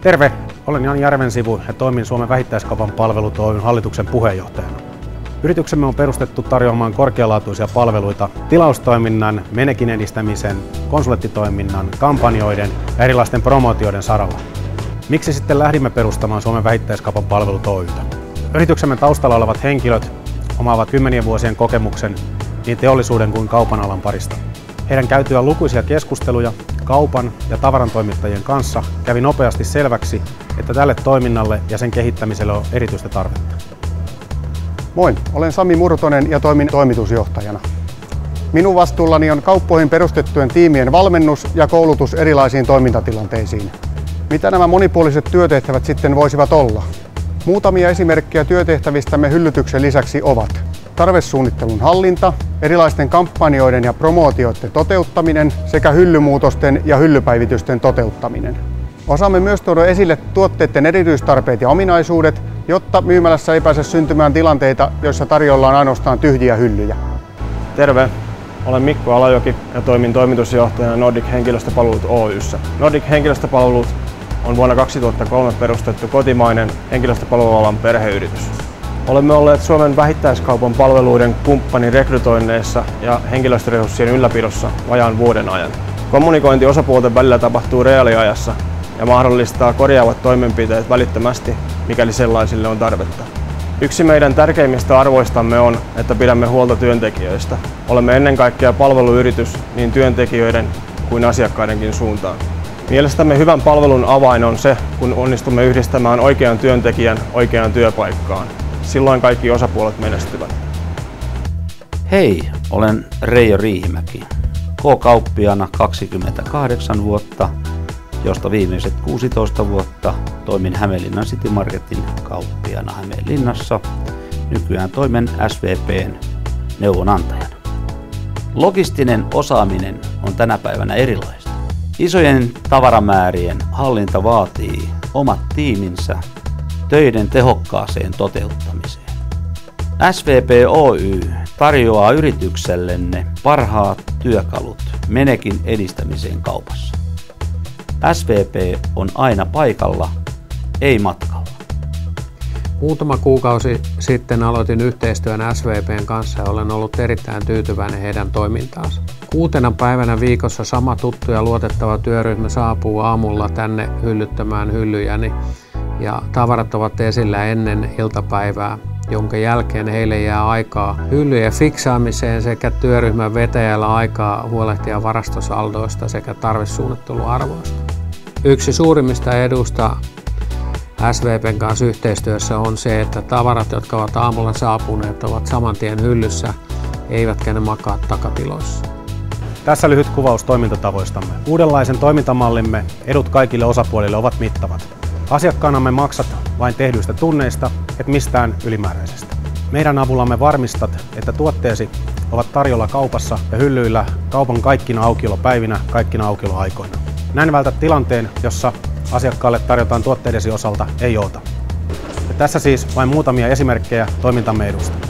Terve! Olen Jani Järvensivu ja toimin Suomen vähittäiskaupan palvelut Oyn hallituksen puheenjohtajana. Yrityksemme on perustettu tarjoamaan korkealaatuisia palveluita tilaustoiminnan, menekin edistämisen, konsulenttitoiminnan, kampanjoiden ja erilaisten promootioiden saralla. Miksi sitten lähdimme perustamaan Suomen vähittäiskaupan palvelut Oy:tä? Yrityksemme taustalla olevat henkilöt omaavat 10 vuosien kokemuksen niin teollisuuden kuin kaupan alan parista. Heidän käytyään lukuisia keskusteluja kaupan ja tavarantoimittajien kanssa kävi nopeasti selväksi, että tälle toiminnalle ja sen kehittämiselle on erityistä tarvetta. Moi, olen Sami Murtonen ja toimin toimitusjohtajana. Minun vastuullani on kauppoihin perustettujen tiimien valmennus ja koulutus erilaisiin toimintatilanteisiin. Mitä nämä monipuoliset työtehtävät sitten voisivat olla? Muutamia esimerkkejä työtehtävistämme hyllytyksen lisäksi ovat tarvesuunnittelun hallinta, erilaisten kampanjoiden ja promootioiden toteuttaminen sekä hyllymuutosten ja hyllypäivitysten toteuttaminen. Osaamme myös tuoda esille tuotteiden erityistarpeet ja ominaisuudet, jotta myymälässä ei pääse syntymään tilanteita, joissa tarjolla on ainoastaan tyhjiä hyllyjä. Terve! Olen Mikko Alajoki ja toimin toimitusjohtajana Nordic Henkilöstöpalvelut Oy:ssä. Nordic Henkilöstöpalvelut on vuonna 2003 perustettu kotimainen henkilöstöpalvelualan perheyritys. Olemme olleet Suomen vähittäiskaupan palveluiden kumppanin rekrytoinneissa ja henkilöstöresurssien ylläpidossa vajaan vuoden ajan. Kommunikointi osapuolten välillä tapahtuu reaaliajassa ja mahdollistaa korjaavat toimenpiteet välittömästi, mikäli sellaisille on tarvetta. Yksi meidän tärkeimmistä arvoistamme on, että pidämme huolta työntekijöistä. Olemme ennen kaikkea palveluyritys niin työntekijöiden kuin asiakkaidenkin suuntaan. Mielestämme hyvän palvelun avain on se, kun onnistumme yhdistämään oikean työntekijän oikeaan työpaikkaan. Silloin kaikki osapuolet menestyvät. Hei, olen Reijo Riihimäki. K-kauppiaana 28 vuotta, josta viimeiset 16 vuotta toimin Hämeenlinnan City Marketin kauppiaana Hämeenlinnassa. Nykyään toimen SVP:n neuvonantajana. Logistinen osaaminen on tänä päivänä erilaista. Isojen tavaramäärien hallinta vaatii omat tiiminsä töiden tehokkaaseen toteuttamiseen. SVP Oy tarjoaa yrityksellenne parhaat työkalut menekin edistämiseen kaupassa. SVP on aina paikalla, ei matkalla. Muutama kuukausi sitten aloitin yhteistyön SVP:n kanssa ja olen ollut erittäin tyytyväinen heidän toimintaansa. 6 päivänä viikossa sama tuttu ja luotettava työryhmä saapuu aamulla tänne hyllyttämään hyllyjäni ja tavarat ovat esillä ennen iltapäivää, jonka jälkeen heille jää aikaa hyllyjen fiksaamiseen sekä työryhmän vetäjällä aikaa huolehtia varastosaldoista sekä tarvesuunnitteluarvoista. Yksi suurimmista edusta SVP:n kanssa yhteistyössä on se, että tavarat, jotka ovat aamulla saapuneet, ovat saman tien hyllyssä, eivätkä ne makaa takatiloissa. Tässä lyhyt kuvaus toimintatavoistamme. Uudenlaisen toimintamallimme edut kaikille osapuolille ovat mittavat. Asiakkaanamme maksat vain tehdyistä tunneista, et mistään ylimääräisestä. Meidän avullamme varmistat, että tuotteesi ovat tarjolla kaupassa ja hyllyillä kaupan kaikkina aukiolopäivinä, kaikkina aukioloaikoina. Näin vältät tilanteen, jossa asiakkaalle tarjotaan tuotteidesi osalta ei oota. Ja tässä siis vain muutamia esimerkkejä toimintamme edusta.